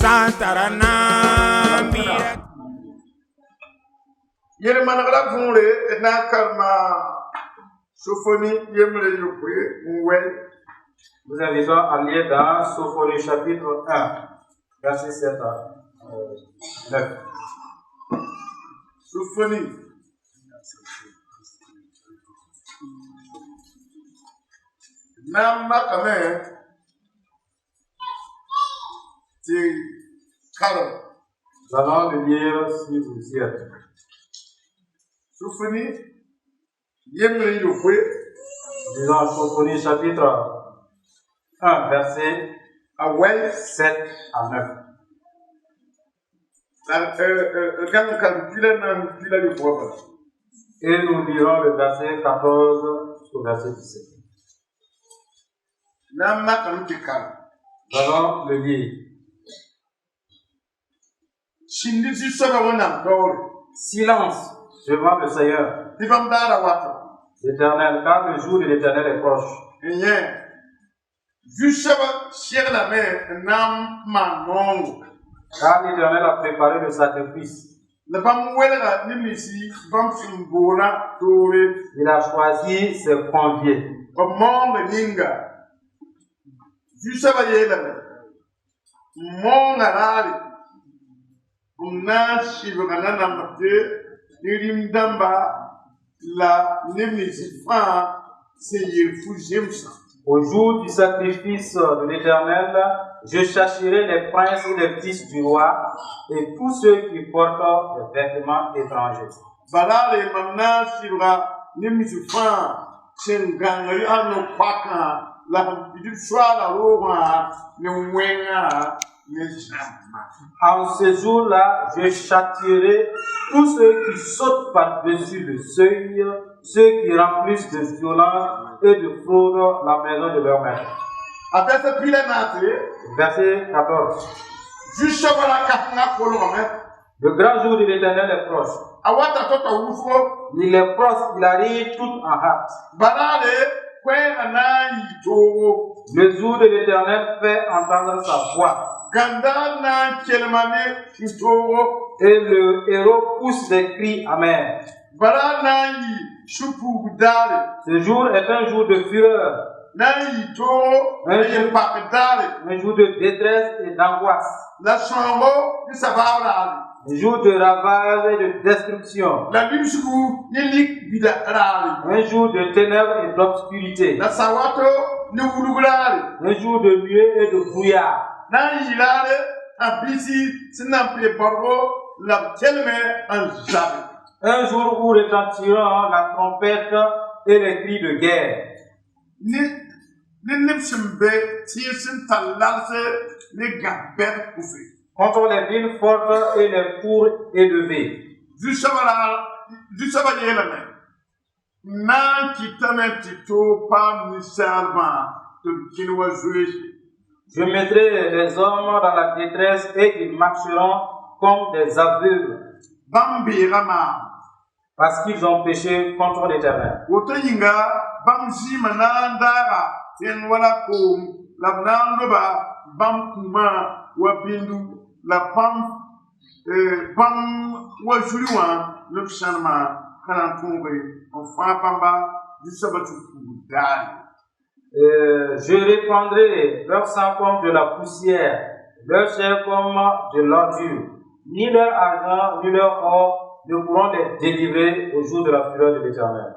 Santaranambia. Yermanagala Vunre, Nakarma, Sophonie, Yemle Yopé, Moué. Nous invitons à lire dans Sophonie chapitre 1, verset 7 à 9. Sophonie. Nama Kame, c'est Karo. Nous allons le lire si vous y êtes. Sophonie, Yemle Yopé. Disons Sophonie chapitre 1, verset 7 à 9. Et nous lirons le verset 14 au verset 17. Nous allons le lire. Silence devant le Seigneur, l'Éternel, car le jour de l'Éternel est proche. Car l'Éternel a préparé le sacrifice. Il a choisi ses conviés. Au jour du sacrifice de l'Éternel, je chasserai les princes et les fils du roi et tous ceux qui portent des vêtements étrangers. En ce jour-là, je châtierai tous ceux qui sautent par-dessus le seuil, ceux qui remplissent de violence et de fraude la maison de leur maître. Verset 14. Le grand jour de l'Éternel est proche. Il est proche, il arrive tout en hâte. Le jour de l'Éternel fait entendre sa voix. Et le héros pousse des cris amers. Ce jour est un jour de fureur. Un jour de détresse et d'angoisse. Un jour de ravage et de destruction. Un jour de ténèbres et d'obscurité. Un jour de nuée et de brouillard. Un jour où retentiront la trompette et les cris de guerre. Contre les villes fortes et les cours élevés. Je mettrai les hommes dans la détresse et ils marcheront comme des aveugles. Parce qu'ils ont péché contre l'Éternel. Je répandrai leur sang comme de la poussière, leur chair comme de l'ordure. Ni leur argent, ni leur or ne pourront les délivrer au jour de la fureur de l'Éternel.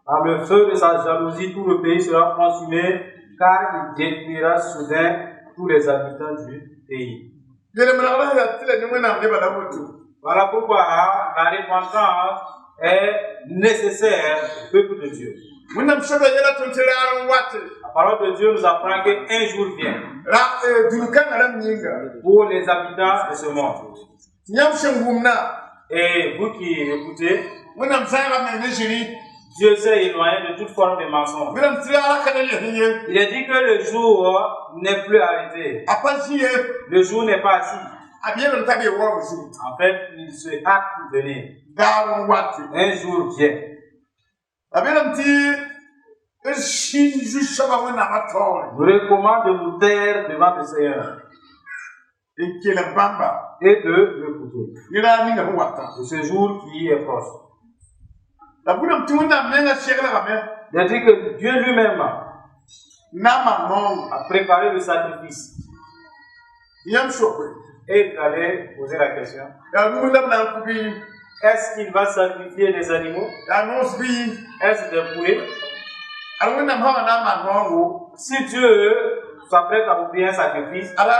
Par le feu de sa jalousie, tout le pays sera consumé, car il détruira soudain tous les habitants du pays. Voilà pourquoi la repentance est nécessaire au peuple de Dieu. La parole de Dieu nous apprend qu'un jour vient pour les habitants de ce monde. Et vous qui écoutez, Dieu s'est éloigné de toute forme de mensonge. Il est dit que le jour n'est plus arrêté. Le jour n'est pas assis. a bien le temps de voir aussi. En fait, il se hâte pour venir. Dans what? Un jour vient. A bien le temps de chine juste ça va venir à toi. Je vous recommande de vous taire devant le Seigneur Et qui est le bamba. et de l'écouter. Il a mis le what? De ce jour qui est proche. La boule de tout le monde a cherché la main. Il a dit que Dieu lui-même Nama non. a préparé le sacrifice. Il y a un choc. Et vous allez poser la question. La boule de la coupe. Est-ce qu'il va sacrifier des animaux? La nonce bi. Est-ce des poulets? Alors on a pas nama non. Si Dieu s'apprête à offrir un sacrifice, Alors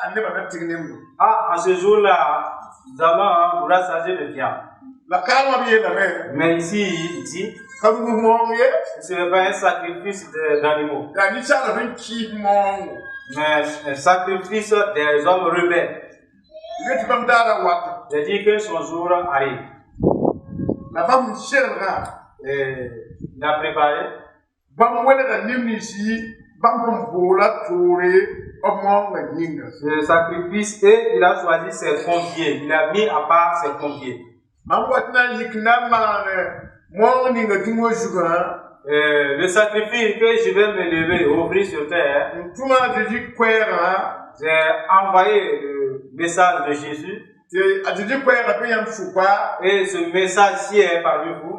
on ne va pas tenir. en ce jour-là, nous allons vous rassasier de viande. La calme bien la main. Mais ici, il dit, Comme nous mangons. ce n'est pas un sacrifice d'animaux, La niche a le qui mange. mais un sacrifice des hommes rebelles. Il est comme dans la water. Je dis que son jour arrive. La femme cherchera. Et il a préparé. Bam wele da nimni si bam bam bola touré au monde yinga. Le sacrifice et il a choisi ses conviés. Il a mis à part ses conviés. Mam watna yikna mane mo ni nga tumo juga. Le sacrifice que je vais me lever et offrir sur terre, Tuma de dik kwera. j'ai envoyé le message de Jésus. Te adidi kwera pe yam fupa. Et ce message-ci est parmi vous.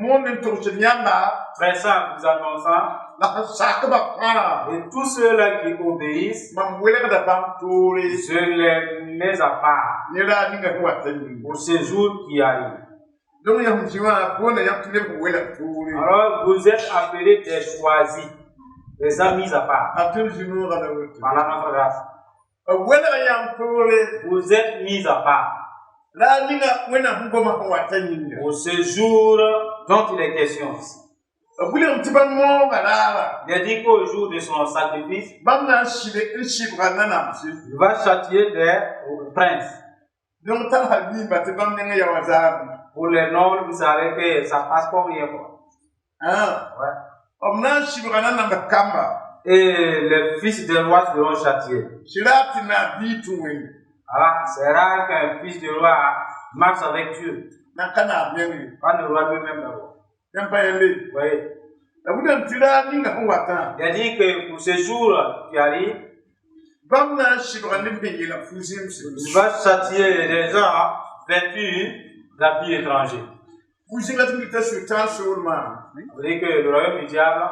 Mon ni to nyamba. Pressant, vous annonçant. La sakba fara. Et tous ceux-là qui obéissent, Mam wele da bam touré. je les mets à part Ni la ni nga watani. pour ce jour qui arrive. Donc yam jiwa ko na yam tule wele touré. Alors, vous êtes appelés des choisis, des amis à part. Atul jinu ga da wote. Par la notre grâce. Wele yam touré. Vous êtes mis à part La ni nga wena ngoma ko watani. pour ce jour dont il est question ici. Il Il a dit qu'au jour de son sacrifice, il va châtier des princes. Pour les nobles, vous savez que ça passe comme rien. Ouais. Et les fils des rois seront châtiés. Ah, c'est rare qu'un fils de roi marche avec Dieu. Pas le roi lui-même d'abord. Vous voyez. Il a dit que pour ce jour qui arrive, il va châtier les gens vêtus d'habits étrangers. Vous savez que le royaume du diable,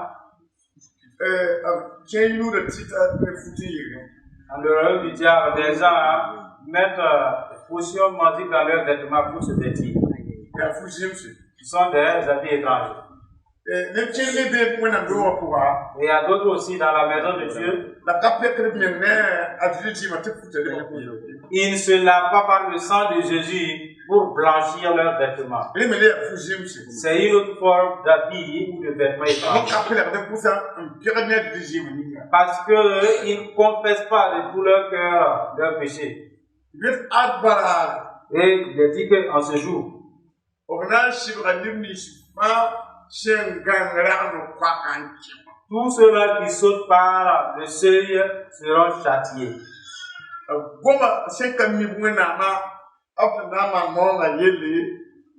dans le royaume du diable, des gens mettent des potions magiques dans leurs vêtements pour se vêtir. Qui sont des habits étrangers. Et il y a d'autres aussi dans la maison de Dieu. Ils ne se lavent pas par le sang de Jésus pour blanchir leurs vêtements. C'est une autre forme d'habit ou de vêtements étrangers. Parce qu'ils ne confessent pas de tout leur cœur leur péché. Et il a dit qu'en ce jour, tous ceux-là qui sautent par le seuil seront châtiés.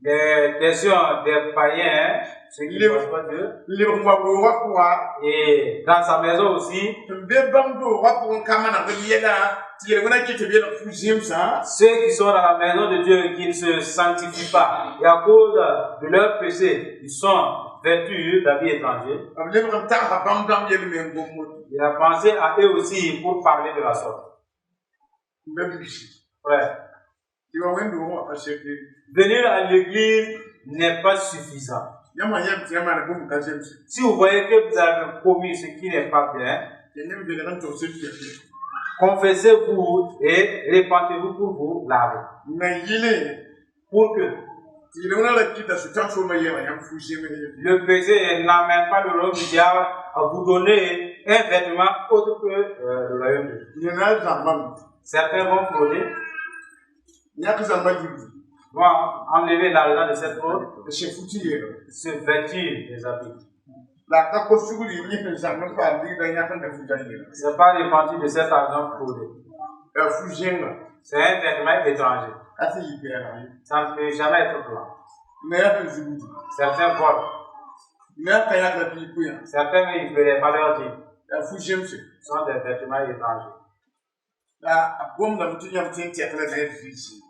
Des questions des païens, ceux qui ne pensent pas Dieu, et dans sa maison aussi, ceux qui sont dans la maison de Dieu qui ne se sanctifient pas, et à cause de leur péché, ils sont vêtus d'habits étrangers. Il a pensé à eux aussi pour parler de la sorte. Frère, venir à l'église n'est pas suffisant. Si vous voyez que vous avez commis ce qui n'est pas bien, confessez-vous et répentez-vous pour vous laver. Pour que le péché n'amène pas le royaume du diable à vous donner un vêtement autre que le royaume de Dieu. Certains vont frauder, vont enlever l'argent de cette fraude, se vêtir des habits. Ce n'est pas répandu de cet argent fraudé. Fugien. C'est un vêtement étranger. Assez hyper. Ça ne peut jamais être blanc. Mais il y a des outils. Certains volent. Mais il y a des people. Certains, ils ne peuvent pas leur dire. Fugien, c'est. Sont des vêtements étrangers.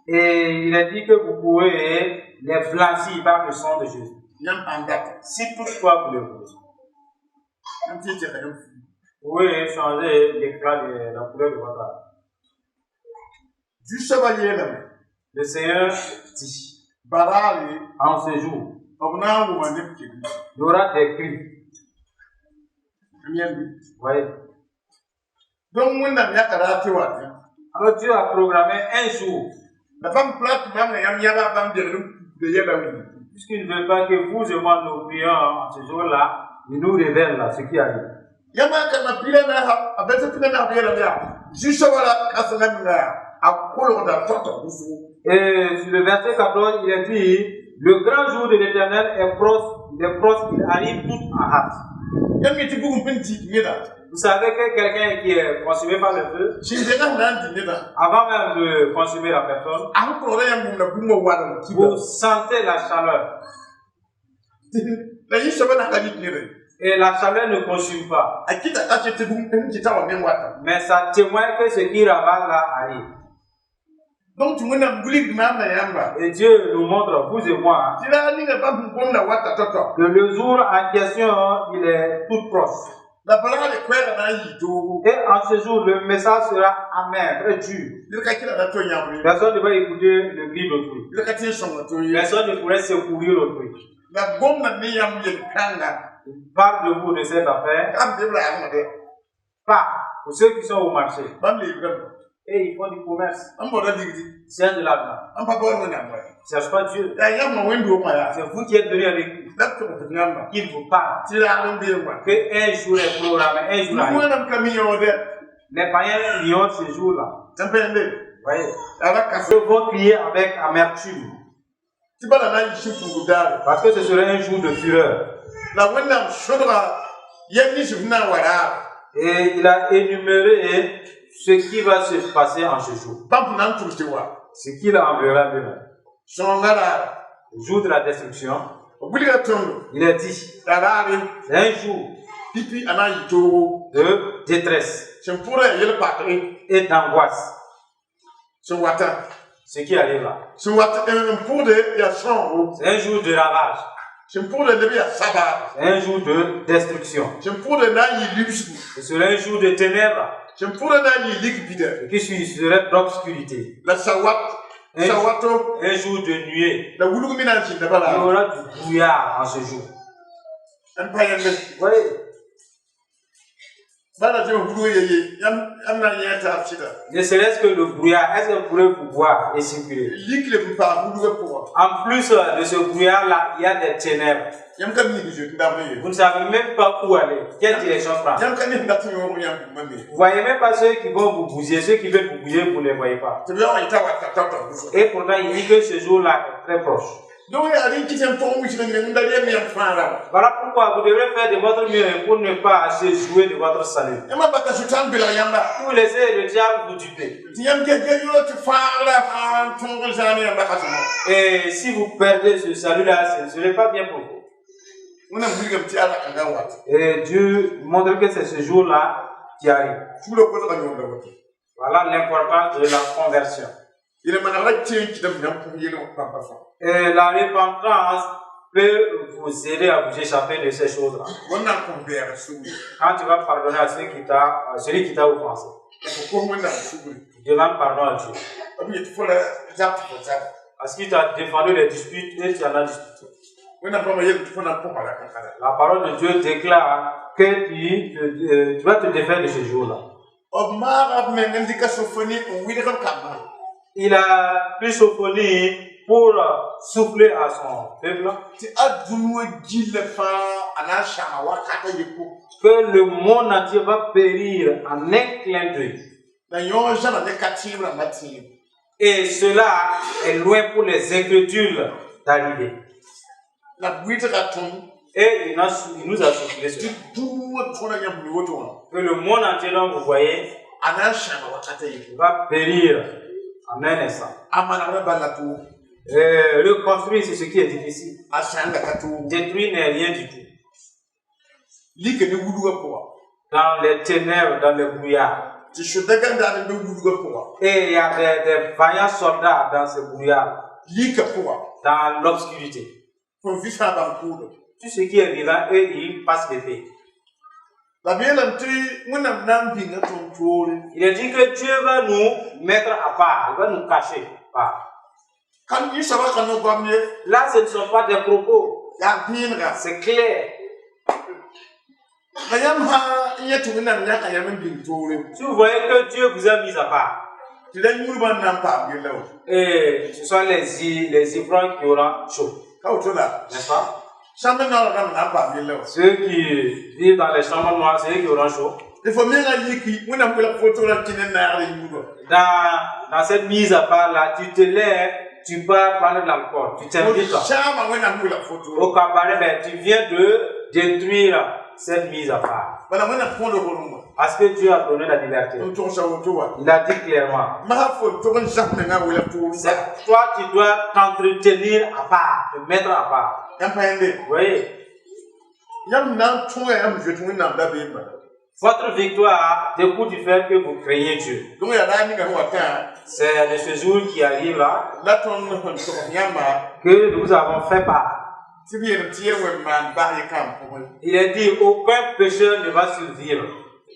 Et il a dit que vous pouvez les blanchir par le sang de Jésus. Si toutefois vous le voulez. Vous pouvez changer l'éclat de la couleur de votre âme. Le Seigneur dit, en ce jour, il y aura des cris. Voyez. Donc, alors Dieu a programmé un jour. Puisqu'il ne veut pas que vous et moi nous prions en ce jour-là, il nous révèle là, ce qui arrive. Et sur le verset 14, il a dit, le grand jour de l'Éternel est proche, il arrive tout en hâte. Vous savez que quelqu'un qui est consumé par le feu, avant même de consumer la personne, vous sentez la chaleur. Et la chaleur ne consume pas. Mais ça témoigne que ce qui ravage là arrive. Donc, et Dieu nous montre, vous et moi, que le jour en question, il est tout proche. Et en ce jour, le message sera amer, très dur. Personne ne va écouter le cri d'autrui. Personne ne pourrait secourir l'autrui. Il parle de vous de cette affaire. Pas pour ceux qui sont au marché. Et ils font du commerce. C'est de l'argent. Ce n'est pas Dieu. C'est vous qui êtes venu avec lui. Il vous parle. Qu'un jour est programmé, un jour arrive. Les païens ignorent ce jour-là. Voyez. Ils vont crier avec amertume. Parce que ce serait un jour de fureur. Et il a énuméré ce qui va se passer en ce jour. Ce qu'il enverra demain. Le jour de la destruction. Il a dit, un jour de détresse et d'angoisse. Ce qui arrive là. C'est un jour de ravage. C'est un jour de destruction. Ce serait un jour de ténèbres. Qui serait d'obscurité. Un jour de nuée. Il y aura du brouillard en ce jour. Oui. Ne serait-ce que le brouillard, est-ce que vous pourrez vous voir et circuler? En plus de ce brouillard-là, il y a des ténèbres. Vous ne savez même pas où aller. Quelle direction prendre? Vous ne voyez même pas ceux qui vont vous bousiller. Ceux qui veulent vous bousiller, vous ne les voyez pas. Et pourtant, il dit que ce jour-là est très proche. Voilà pourquoi vous devrez faire de votre mieux pour ne pas se jouer de votre salut. Vous laissez le diable vous duper. Et si vous perdez ce salut-là, ce ne serait pas bien pour vous. Et Dieu montre que c'est ce jour-là qui arrive. Voilà l'importance de la conversion. Et la repentance peut vous aider à vous échapper de ces choses-là. Quand tu vas pardonner à celui qui t'a offensé, demande pardon à Dieu. Parce qu'il t'a défendu les disputes et tu en as disputé. La parole de Dieu déclare que tu vas te défaire de ce jour-là. Il a pris Sophonie pour souffler à son peuple que le monde entier va périr en un clin d'œil. Et cela est loin pour les incrédules d'arriver. Et il nous a soufflé cela. Que le monde entier dont vous voyez ana shamba wakati yiku va périr en un instant. amana balatu Reconstruire, c'est ce qui est difficile. ashanga katu Détruire n'est rien du tout. like ni wuduga ko Dans les ténèbres, dans le brouillard. ti shodaga ndani be wuduga ko Et il y a des vaillants soldats dans ce brouillard, like ko dans l'obscurité. ko visa ba ko Tout ce qui est vivant, eux, ils passent l'épée. la biela tri muna nambi na tontori Il a dit que Dieu va nous mettre à part, il va nous cacher. kan yi saba kan no gwamye Là, ce ne sont pas des propos, ya binga c'est clair. kayam ha yetu muna nya kayam bin tori Si vous voyez que Dieu vous a mis à part, ti dan yurban nan pa biela et ce sont les ivrognes qui auront chaud, ka otola n'est-ce pas? sambe na ra nan pa biela Ceux qui vivent dans les chambres noires, c'est eux qui auront chaud. il faut bien yiki muna mula photo la tinen na ra yudo Dans cette mise à part là, tu te lèves, tu pars prendre de l'alcool, tu t'invites chama muna mula photo au cabaret, mais tu viens de détruire cette mise à part. bana muna fondo borumo Parce que Dieu a donné la liberté. on sa wotowa Il a dit clairement. ma fo to on jamais nga wala to C'est toi, tu dois t'entretenir à part, te mettre à part. empende Vous voyez, yam nan to yam je to nan da be ba votre victoire découle du fait que vous craignez Dieu. donc ya da ni ga wata C'est de ce jour qui arrive là la ton no hon to yama que nous avons fait part. ti bi en tier we man ba ye kam ko Il est dit, aucun pécheur ne va survivre.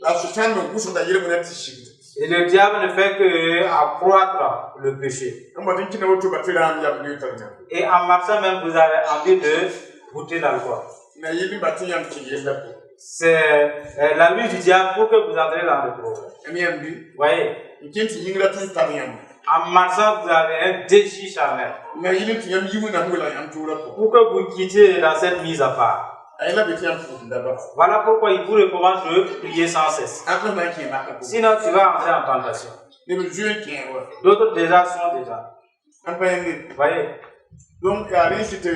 la sultan no gusu da yele mona ti shigit Et le diable ne fait que accroître le péché. amma din kina woto ba tira am yam ni tarnya Et en marchant même, vous avez envie de goûter l'alcool. na yeli ba tin yam ti yela ko C'est la lutte du diable pour que vous entrez dans le problème. emi yam bi Vous voyez, ikinti yingra tin tarnya en marchant, vous avez un défi charnel. na yeli ti yam yimu na mula yam tura ko Pour que vous quittiez dans cette mise à part. ayla be ti yam fu ndaba Voilà pourquoi il vous recommande de prier sans cesse. akon na ki na ka ko Sinon, tu vas entrer en tentation. ne be jue ki wa D'autres déjà sont déjà. empende Vous voyez, donc ari site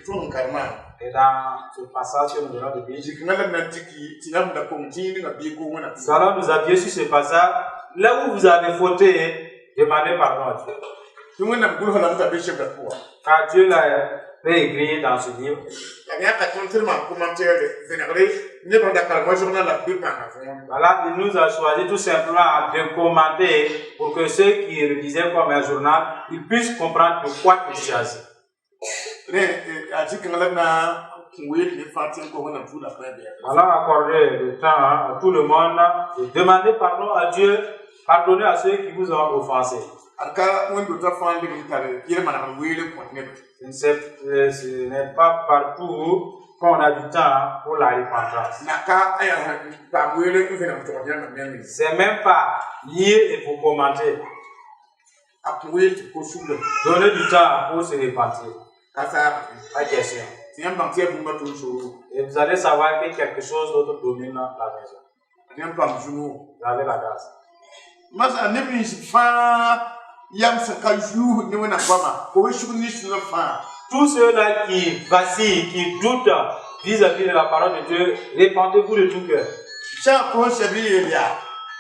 ton karma et dans ce passage que nous venons de lire, jikngala na tiki ti yam da ko mtini na bi ko wona nous allons nous appuyer sur ce passage. Là où vous avez fauté, demandez pardon à Dieu. ti wona gulu hala ta be chef da ko Car Dieu l'a écrit dans ce livre. ya ka ton tellement commentaire vénéré ne ba da karma journal la bi pa na fon Voilà, il nous a choisi tout simplement de commenter pour que ceux qui relisaient comme un journal, ils puissent comprendre de quoi il s'agit. ne a jikngala na kuwe ni fatin ko wona fu la pa be Allons accorder le temps à tout le monde de demander pardon à Dieu, pardonner à ceux qui vous ont offensé. aka won ta fan de tare yele mana wele ko ne Ce n'est pas partout qu'on a du temps pour la repentance. naka aya pa wele ko fena to ya na men C'est même pas lire et pour commenter. akuwe ko sulle Donner du temps pour se repentir. kasa Pas question. ti yam ban tie bu ma to so Et vous allez savoir que quelque chose d'autre domine la maison. yam pam juno Vous avez la grâce. masa ne bi fa yam sa ka ju ne wona bama ko we shu ni su fa Tous ceux-là qui vacillent, qui doutent vis-à-vis de la parole de Dieu, repentez-vous de tout cœur. cha ko shabi ya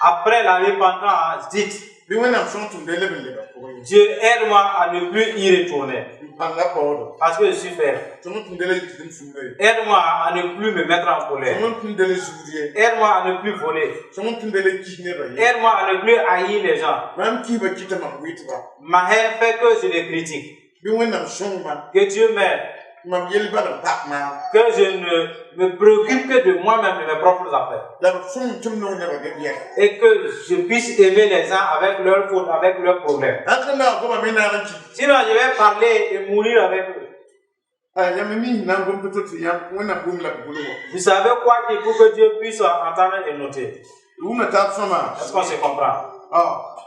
Après la repentance, dites, bi wona son tun de lebe lebe ko Dieu, aide-moi à ne plus y retourner, panga ko parce que je suis faible. ton tun de lebe tin su ne Aide-moi à ne plus me mettre en colère. ton tun de lebe su Aide-moi à ne plus voler. ton tun de lebe ki ne ba Aide-moi à ne plus haïr les gens. même ki ba kita ma wit ba Ma haine fait que je les critique. bi wona son ma Que Dieu m'aide. mam yel ba da tak ma Que je ne me préoccupe que de moi-même, de mes propres affaires. da son tum no ne ba de bien Et que je puisse aimer les gens avec leurs fautes, avec leurs problèmes. akana ko ba me na ran ki Sinon, je vais parler et mourir avec eux. yam mi na ngom to to yam wona bum la bulu Vous savez quoi dire pour que Dieu puisse entendre et noter? una ta sama Est-ce qu'on se comprend?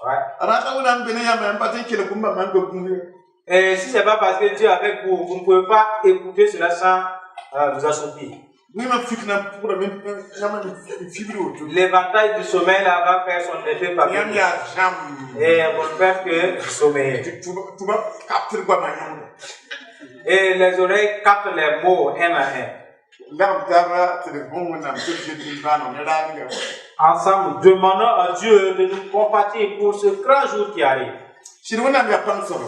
Ouais. Arata wona mbene yam en pati kele kumba mango bum Et si ce n'est pas parce que Dieu est avec vous, vous ne pouvez pas écouter cela sans vous assoupir. ni ma fikna pour me yam fibre auto L'éventail du sommeil là va faire son effet par yam vous. ya jam Et vous ne faites que sommeiller. tuba capture gwa ma yam Et les oreilles captent les mots un à un. ndam tara te de bon wona to je din ba no ne la ni ensemble, demandons à Dieu de nous compatir pour ce grand jour qui arrive. Shiri wẽnnaam yaa pãng sõma.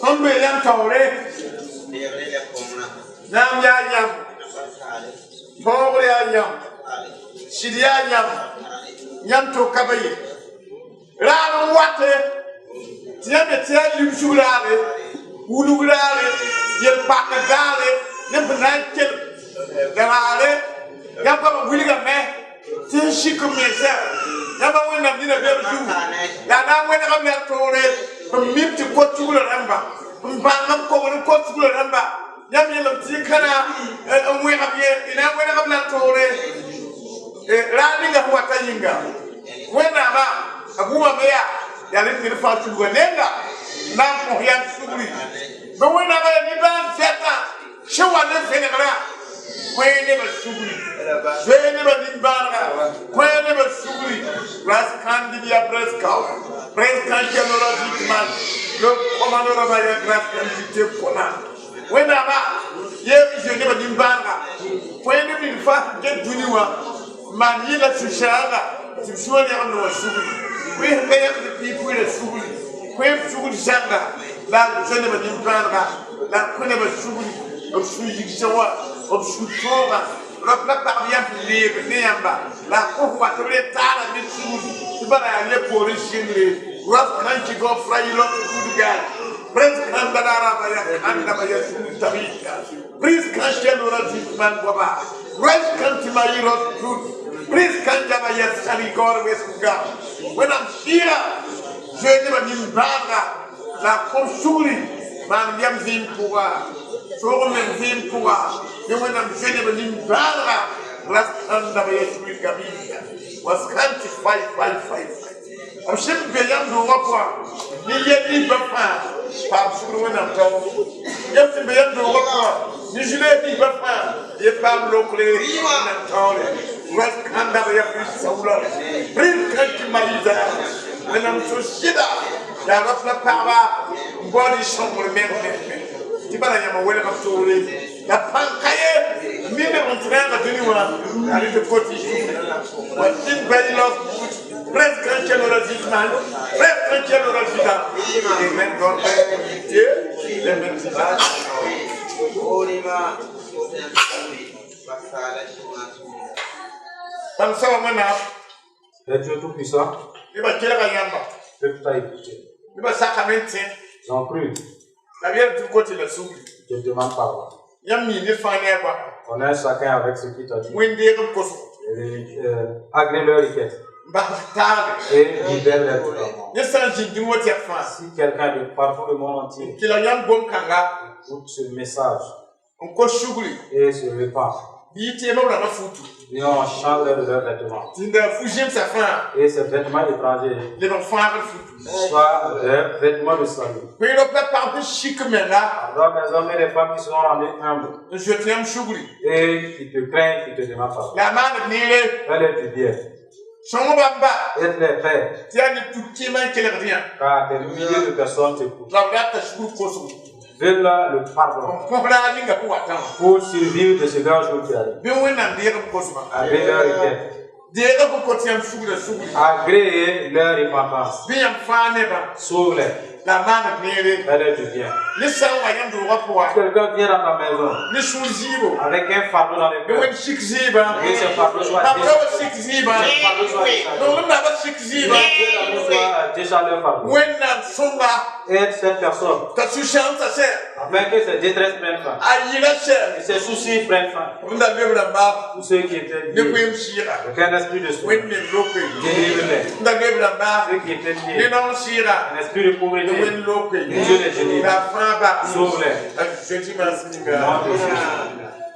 Tõnd bee yãmb taoore. Naam yaa yãmb. Tõogr yaa yãmb. Sɩd yaa yãmb. Yãmb tʋka ba ye. Raar n wate tɩ yãmb me tɩ yaa limsug raare, wulug raare, yel-pak daare, ne b na n kelg raare. Yãmb ka ba wilgame tɩ n sik n mensã. Yãmba wẽnnaam nina bɩ b zug. Yaa na n wẽnegame a toore n mib tɩ ko-tugla rãmba. N bãng n kogr n ko-tugla rãmba. Yãmb yelm tɩ y kãna n wẽgb ye y na n wẽnegb la toore. Raar ninga sẽn wata yĩnga. Wẽnnaamã a bũmame yaa ne tɩ d fãa tulga nenga n na n põs yãmb sugri. Bɩ wẽnnaamã yaa nimbãan zɛtã sẽn wa ne vẽnegrã. Kõe nebã sugri. Zoe nebã nimbãanega. Kõe nebã sugri. Ras kãn dib yaa pres kao. Pres kãn kelora zitman. Le commandeur ba yaa gras kãn zite pona. Wẽnnaamã yee zoe nebã nimbãanega. Kõe neb ning fa get dũni wã. Man yɩla sũ-sãanga tɩ b sũa negem ne wa sugri. Koe sẽn ka yãmb tɩ pɩɩ-pʋɩɩra sugri. Koe b sugri zãnga la zoe nebã nimbãanega la kõ nebã sugri. B sũ-yigsã wã b sũ-tõoga la b la pagb yãmb tɩ leeb ne yãmba la a kos wa tɩ b le taara ne sugri tɩ bala yaa le poor n sɩngre. Ras kãn tɩ gao fra yɩlɔ tɩ kudga. Pres kãn dadaara ba yaa kãn daba yaa sugri tabɩɩka. Pris kãn kelora zitman goaba. Ras kãn tɩ ma yɩrɔ tut. Pris kan jaba yaa sari goor wesga. Wẽnnaam sɩɩga zoe nebã nimbãanega la a kõ sugri maan yam vɩɩm pʋga. Soog men vɩɩm pʋga tɩ wẽnnaam zoe nebã nimbãanega ras kãn daba yaa sugri gabɩɩga. Was kãn tɩ fai. B sẽn be yãmb doogã pʋgã ne yel nimbã fãa paam sugr wẽnnaam tao. Yãmb sẽn be yãmb doogã pʋgã ne zu-leeg nimbã fãa ye paam lokre wẽnnaam taoore. Ras kãn daba yaa pris saula. Pris kãn tɩ mariza. Wẽnnaam so sɩda yaa ras la pagba n baood y sõngr meng tɩ bala yãmba welg b toore. La pãng ka ye mine n tɩ rãanga dũni wã yaa rɩ tɩ koti sugri. Wa tɩ bɛy los pres kãn kelora zitman. Pres kãn kelora zita. Men gɔr bɛ tɩ le men zita. Tam sawa wẽnnaam. Et Dieu Tout-Puissant, Nebã kelga yãmba. peuple t'a écouté. Nebã sakame n tẽ. Ils ont cru. La b yel tɩ koti la sugri. Je te demande pardon. Yãmb mii ne fãa ne a goaba. Honnête chacun avec ce qu'il t'a dit. Wẽn-deeg b kosgo. Agrée leur requête. Bas taage. Et libère-les totalement. Ne sã n zĩnd dũni wã tɛk fãa. Si quelqu'un de partout le monde entier Tɩ la yãmb gom-kãnga écoute ce message n kos sugri. et se répand, Bɩ y teemb b rãmbã fuutu. et on change de leurs vêtements. Tɩ n da fu zemsã fãa Et ces vêtements étrangers leb n fãagd fuutu. soient des vêtements de salut. Koe-rob la pag tɩ sik menga Alors les hommes et les femmes qui seront rendus humbles n zoet yãmb sugri. et qui te craignent, qui te demandent pardon. La a maand b neere. Fais-les du bien. Sõng bãmba Aide-les, Père, tɩ yaa ne tut kɩɩmã n kelgd yã. car des milliers de personnes t'écoutent. La b rata sugr kosgo. Donne-leur le pardon n põs raar ninga pʋ watã wã. pour survivre de ce grand jour qui arrive. Bɩ wẽnnaam deeg b kosga. Agrée leur requête. Deeg b kot yãmb sugra sugri. Agrée leur repentance. Bɩ yãmb fãa nebã Sauve-les. la a maand b neere. Fais-les du bien. Ne sã n wa yãmb doogã pʋga Quelqu'un vient dans ta maison ne sũur zɩɩbo. avec un fardeau dans les Bɩ mains. wẽnd sik zɩɩbã. Et ce fardeau soit Mam ka déchargé. wa sik zɩɩbã. Ce fardeau soit déchargé. Donc wẽnnaam ba sik zɩɩbã. Dieu d'amour soit déchargé leur fardeau. Wẽnnaam sõnga Aide cette personne t'a sũ-sãamsã sɛ afin que ses détresses prennent fin. a yɩga sɛ Que ses soucis prennent fin. n da leb rãmba Tous ceux qui étaient ne liés koeem sɩɩga. avec un esprit de soin, Wẽnd meng loke. délivre-les. N da leb rãmba Ceux qui étaient ne liés naong sɩɩga. un esprit de Ne pauvreté, wẽnd loke. Dieu les délivre. La a fãa ba. Sauve-les. A zoe tɩ maan sɩnga. Nom de Jésus.